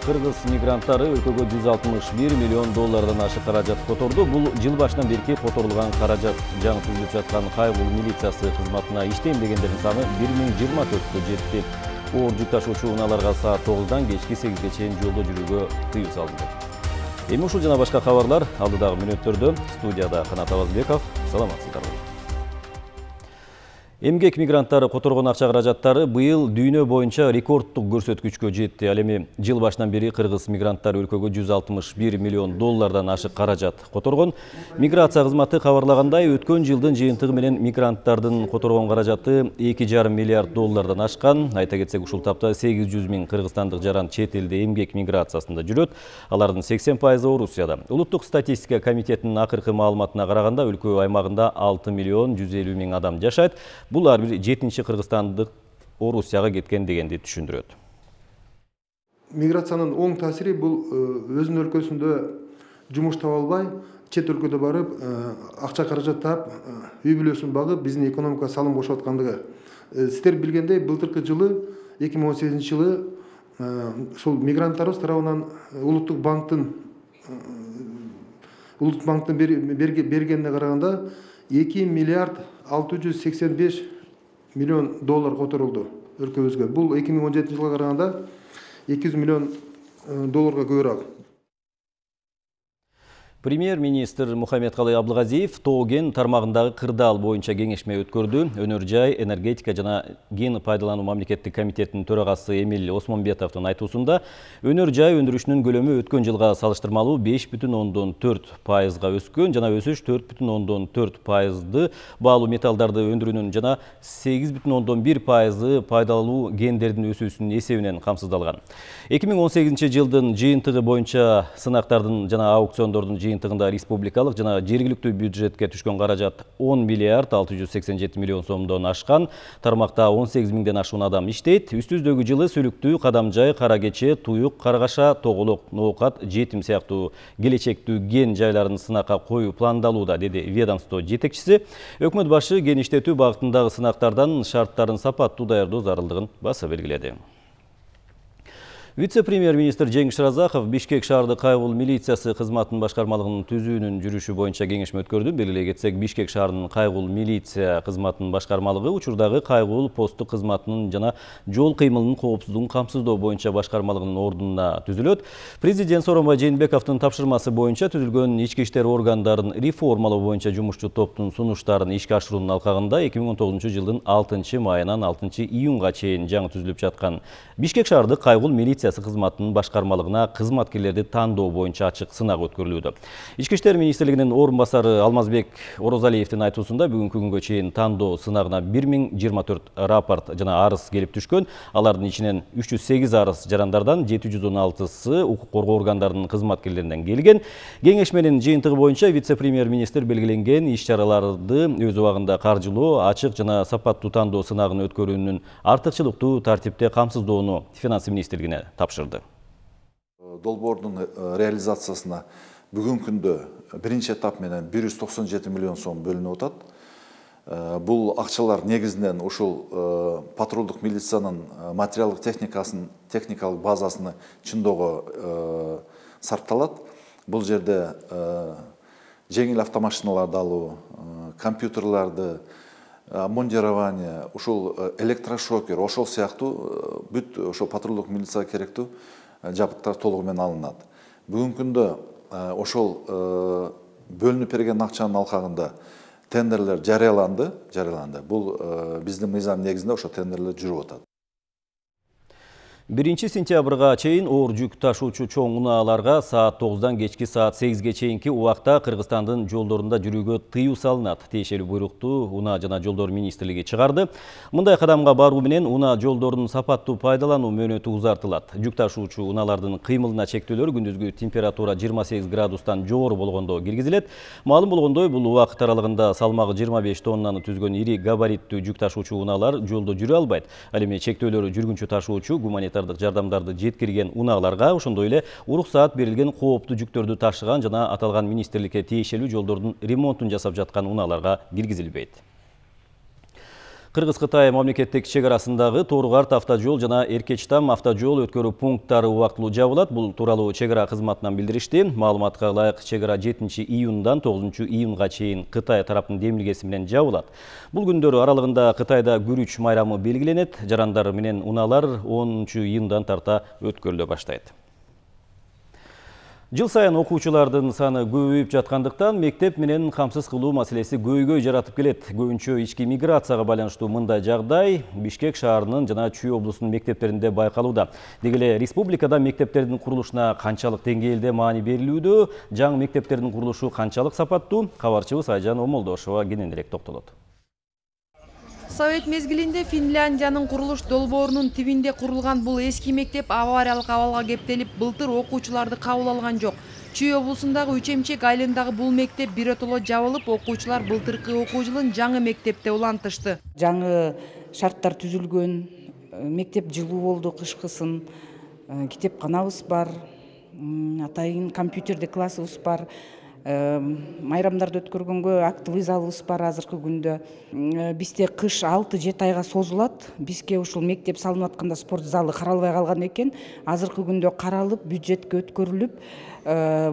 Кыргыз мигранттары өлкөгө 161 миллион доллардан ашык каражат которду. Бул жыл башынан берки которулган каражат. Жаңы түзүлүп жаткан Кайгул милициясы кызматына иштемдегендердин саны 1024кө жетти. Оор жүк ташуучу унааларга саат 9-дан кечки 8-ге чейин жолдо жүрүүгө тыюу салынды. Эми ушул жана башка кабарлар алдыдагы мүнөттөрдө. Студияда Канат Абазбеков. Саламатсыздарбы. Эмгек мигранттары которгон акча каражаттары быйыл дүйнө боюнча рекордтук көрсөткүчкө жетти. Ал эми жыл башынан бери кыргыз мигранттары өлкөгө 161 миллион доллардан ашык каражат которгон. Миграция кызматы кабарлагандай, өткөн жылдын жыйынтыгы менен мигранттардын которгон каражаты 2,5 миллиард доллардан ашкан. Айта кетсек, ушул тапта 800 миң кыргызстандык жаран чет элде эмгек миграциясында жүрөт. Алардын 80% Орусияда. Улуттук статистика комитетинин акыркы маалыматына караганда, өлкө аймагында 6 миллион 150 миң адам жашайт. Бул ар бир 7-чи кыргызстандык Орусияга кеткен дегенди түшүндүрөт. Миграциянын оң таасири бул өзүнүн өлкөсүндө жумуш таба албай, чет өлкөдө барып, акча каражат таап, үй бүлөсүн багып, биздин экономикага салым кошуп аткандыгы. Сиздер билгендей, былтыркы жылы 2018 жылы ушул мигранттарыбыз тарабынан улуттук банктын бергенине караганда 2 миллиард 685 миллион доллар которулду өлкөбүзгө. Бул 2017 жылга караганда 200 миллион долларга көбүрөөк. Премьер-министр Мухаммедкалый Абдылгазиев Тоо-Кен тармагындагы кырдаал боюнча кеңешме өткөрдү. Өнөр жай, энергетика жана ген пайдалануу мамлекеттик комитетинин төрагасы Эмил Осмонбетовдун айтуусунда, өнөр жай өндүрүшүнүн көлөмү өткөн жылга салыштырмалуу 5,4% өскөн, жана өсүш 4,4%ды баалуу металлдарды өндүрүүнүн жана 8,1% пайдалуу гендердин өсүүсүнүн эсебинен камсыздалган. 2018 жылдын жыйынтыгы боюнча сынактардын жана аукциондордун жыйынтыгында республикалык жана жергиликтүү бюджетке түшкөн каражат 10 миллиард 687 миллион сомдон ашкан. Тармакта 18 миңден ашуун адам иштейт. Үстүздөгү жылы Сүлүктүү, Кадамжай, Каракече, Туюк, Каргаша, Тоголок, Ноокат, Жетим сыяктуу келечектүү ген жайларын сынакка коюу пландалууда, деди ведомство жетекчиси. Өкмөт башы ген иштетүү багытындагы сынактардан шарттарын сапаттуу даярдоо зарылдыгын баса белгиледи. Вице-премьер-министр Жеңиш Разахов Бишкек шаардык Кайгул милициясы кызматынын башкармалыгынын түзүүнүн жүрүшү боюнча кеңешме өткөрдү. Белгилей кетсек, Бишкек шаарынын Кайгул милиция кызматынын башкармалыгы учурдагы Кайгул посту кызматынын жана жол кыймылынын коопсуздугун камсыздоо боюнча башкармалыгынын ордуна түзүлөт. Президент Сооронбай Жээнбековдун тапшырмасы боюнча түзүлгөн ички иштер органдарын реформалоо боюнча жумушчу топтун сунуштарын ишке ашыруунун алкагында 2019 жылдын 6 майынан 6 июнга чейин жаңы түзүлүп жаткан Бишкек шаардык Кайгул милиция кызматынын башкармалыгына кызматкерлерди тандоо боюнча ачык сынак өткөрүлүүдө. Ички иштер министрлигинин орун басары Алмазбек Орозалиевдин айтуусунда, бүгүнкү күнгө чейин тандоо сынагына 1024 рапорт жана арыз келип түшкөн. Алардын ичинен 308 арыз жарандардан, 716сы укук коргоо органдарынын кызматкерлеринен келген. Кеңешменин жыйынтыгы боюнча вице-премьер-министр белгиленген иш-чараларды өз убагында каржылоо, ачык жана сапаттуу тандоо сынагын өткөрүүнүн артыкчылыктуу тартипте камсыздоону финансы министрлигине тапшырды. Долбоордун реализациясына бүгүнкү күндө биринчи этап менен 197 миллион сом бөлүнүп атат. Бул акчалар негизинен ушул патрулдук милициянын материалдык техникалык базасыны чындоого сарпталат. Бул жерде жеңил автомашиналарды алуу, компьютерларды, монтирование, ушул электрошокер, ошол сыяктуу бүт ошол патрулдук милицияга керектүү жабдыктар толугу менен алынат. Бүгүнкү күндө ошол бөлүнүп берген акчанын алкагында тендерлер жарыяланды. Бул биздин мыйзам негизинде ошол тендерлер жүрүп атат. 1 сентябрга чейин оор жүк ташуучу чоң унааларга саат 9-дан кечки саат 8-ге чейинки убакта Кыргызстандын жолдорунда жүрүүгө тыюу салынат. Тиешелүү буйрукту Унаа жана жолдор министрлиги чыгарды. Мындай кадамга баруу менен унаа жолдорунун сапаттуу пайдалануу мөөнөтү узартылат. Жүк ташуучу унаалардын кыймылына чектөөлөр күндүзгү температура 28 градустан жогору болгондо киргизилет. Маалым болгондой, бул убакыт аралыгында салмагы 25 тоннаны түзгөн ири габариттүү жүк ташуучу унаалар жолдо жүрө албайт. Ал эми чектөөлөрү жүргүнчү ташуучу гуманитардык жардамдарды жеткирген унааларга, ошондой эле уруксаат берилген кооптуу жүктөрдү ташыган жана аталган министрликке тиешелүү жолдордун ремонтун жасап жаткан унааларга киргизилбейт. Кыргыз-Кытай мамлекеттик чек арасындагы Тору-Карт автожол жана Эркечтам автожол өткөрүү пункттары убактылуу жабылат. Бул тууралуу чек ара кызматынан билдиришти. Маалыматка ылайык чек ара 7-июндан 9-июнга чейин Кытай тараптын демилгеси менен жабылат. Бул күндөр аралыгында Кытайда күрүч майрамы белгиленет. Жарандар менен унаалар 10-июндан тарта өткөрүлө баштайт. Жыл сайын окуучулардын саны көбөйүп жаткандыктан мектеп менен камсыз кылуу маселеси көйгөй жаратып келет. Көбүнчө ички миграцияга байланыштуу мындай жагдай Бишкек шаарынын жана Чүй облусунун мектептеринде байкалууда. Деги эле республикада мектептердин курулушуна канчалык деңгээлде маани берилүүдө, жаңы мектептердин курулушу канчалык сапаттуу? Кабарчыбыз Айжан Омолдошова кененирээк токтолот. Совет мезгилинде Финляндиянын курулуш долбоорунун тибинде курулган бул эски мектеп авариялык абалга кептелип, былтыр окуучуларды кабыл алган жок. Чүй облусундагы Үчемчек айылындагы бул мектеп биротоло жабылып, окуучулар былтыркы окуу жылын жаңы мектепте улантышты. Жаңы шарттар түзүлгөн, мектеп жылуу болду кышкысын, китепканабыз бар, атайын компьютерде классыбыз бар. Майрамдарды өткөргөнгө актовый залыбыз бар азыркы күндө. Бизде кыш 6-7 айга созулат. Бизге ушул мектеп салынып атканда спорт залы каралбай калган экен. Азыркы күндө каралып, бюджетке өткөрүлүп,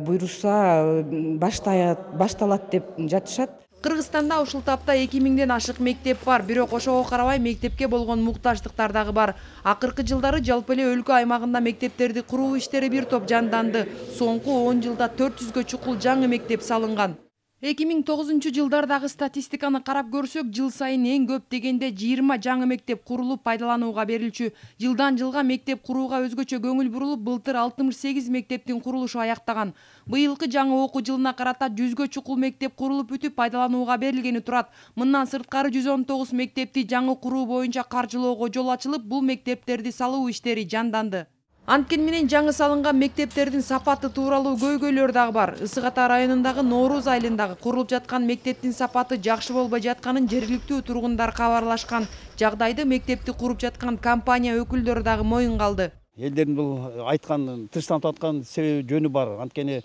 буйруса башталат деп жатышат. Кыргызстанда ушул тапта 2000ден ашык мектеп бар, бирок ошого карабай мектепке болгон муктаждыктар дагы бар. Акыркы жылдары жалпы эле өлкө аймагында мектептерди куруу иштери бир топ жанданды. Соңку 10 жылда 400гө чукул жаңы мектеп салынган. 2009 жылдардагы статистиканы карап көрсөк, жыл сайын эң көп дегенде 20 жаңы мектеп курулуп пайдаланууга берилчү. Жылдан жылга мектеп курууга өзгөчө көңүл бурулуп, былтыр 68 мектептин курулушу аяктаган. Быйылкы жаңы окуу жылына карата 100гө чукул мектеп курулуп бүтүп пайдаланууга берилгени турат. Мындан сырткары 119 мектепти жаңы куруу боюнча каржылоого жол ачылып, бул мектептерди салуу иштери жанданды. Анткени менен жаңы салынган мектептердин сапаты тууралуу көйгөйлөр дагы бар. Ысык Ата районундагы Нооруз айылындагы курулуп жаткан мектептин сапаты жакшы болбой жатканын жергиликтүү тургундар кабарлашкан. Жагдайды мектепти куруп жаткан компания өкүлдөрү дагы моюнга алды. Элдердин бул айткан, тынчтанып аткан себеби жөнү бар. Анткени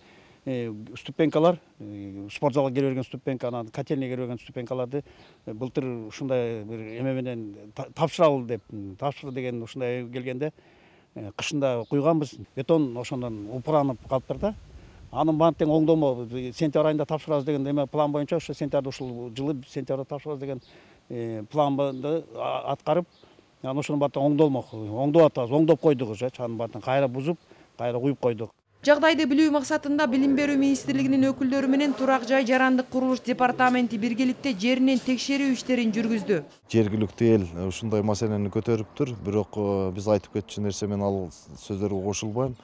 ступенькалар, спорт залга келе берген ступеньканы, котельняга келе берген ступенькаларды былтыр ушундай бир эме менен тапшыралы деп, тапшыр деген ушундай келгенде кышында куйганбыз, бетон ошондон упуранып калыптыр да. Анын банктен оңдомо сентябрь айында тапшырабыз деген эме план боюнча ошо сентябрда ушул жылы сентябрда тапшырабыз деген планды аткарып, анан ошонун баардыгы оңдолмок. Оңдоп атабыз, оңдоп койдук уже, анын баардыгын кайра бузуп, кайра куюп койдук. Жагдайды билүү максатында Билим берүү министрлигинин өкүлдөрү менен Турак жай жарандык курулуш департаменти биргеликте жеринен текшерүү иштерин жүргүздү. Жергиликтүү эл ушундай маселени көтөрүптүр, бирок биз айтып кетчү нерсе менен ал сөздөргө кошулбайм.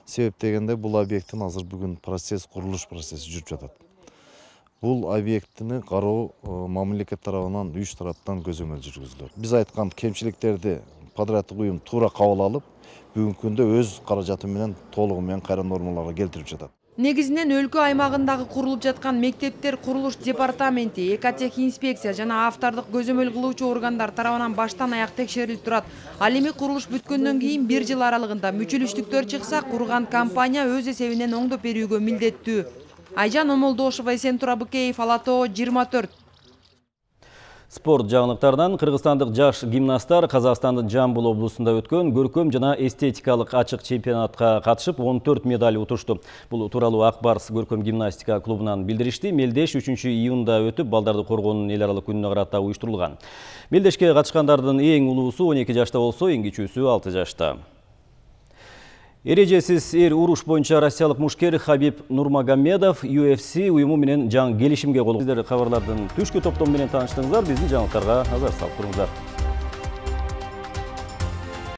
Себеп дегенде бул объекттин азыр бүгүн курулуш процесси жүрүп жатат. Бул объектини кароо мамлекет тарабынан 3 тараптан көзөмөл жүргүзүлөт. Биз айткан кемчиликтерди подряддык уюм туура кабыл алып, бүгүнкү күндө өз каражаты менен толугу менен кайра нормаларга келтирип жатат. Негизинен өлкө аймагындагы курулуп жаткан мектептер курулуш департаменти, экотех инспекция жана автордук көзөмөл кылуучу органдар тарабынан баштан аяк текшерилип турат. Ал эми курулуш бүткөндөн кийин 1 жыл аралыгында мүчөлүштүктөр чыкса, курган компания өз эсебинен оңдоп берүүгө милдеттүү. Айжан Омолдошова, Эсентура Быкеев, Ала Тоо 24. Спорт жаңылыктарынан кыргызстандык жаш гимнасттар Казакстандын Жамбыл облусунда өткөн көркөм жана эстетикалык ачык чемпионатка катышып 14 медаль утушту. Бул тууралуу Ак Барс көркөм гимнастика клубунан билдиришти. Мелдеш 3-июнда өтүп, балдарды коргоонун эл аралык күнүнө карата уюштурулган. Мелдешке катышкандардын эң улуусу 12 жашта болсо, эң кичүүсү 6 жашта. Эрежесиз эр уруш боюнча россиялык мушкер Хабиб Нурмагомедов UFC уюму менен жаңы келишимге кол. Сиздер кабарлардын түшкү топтому менен тааныштыңыздар. Биздин жаңылыктарга назар салып туруңуздар.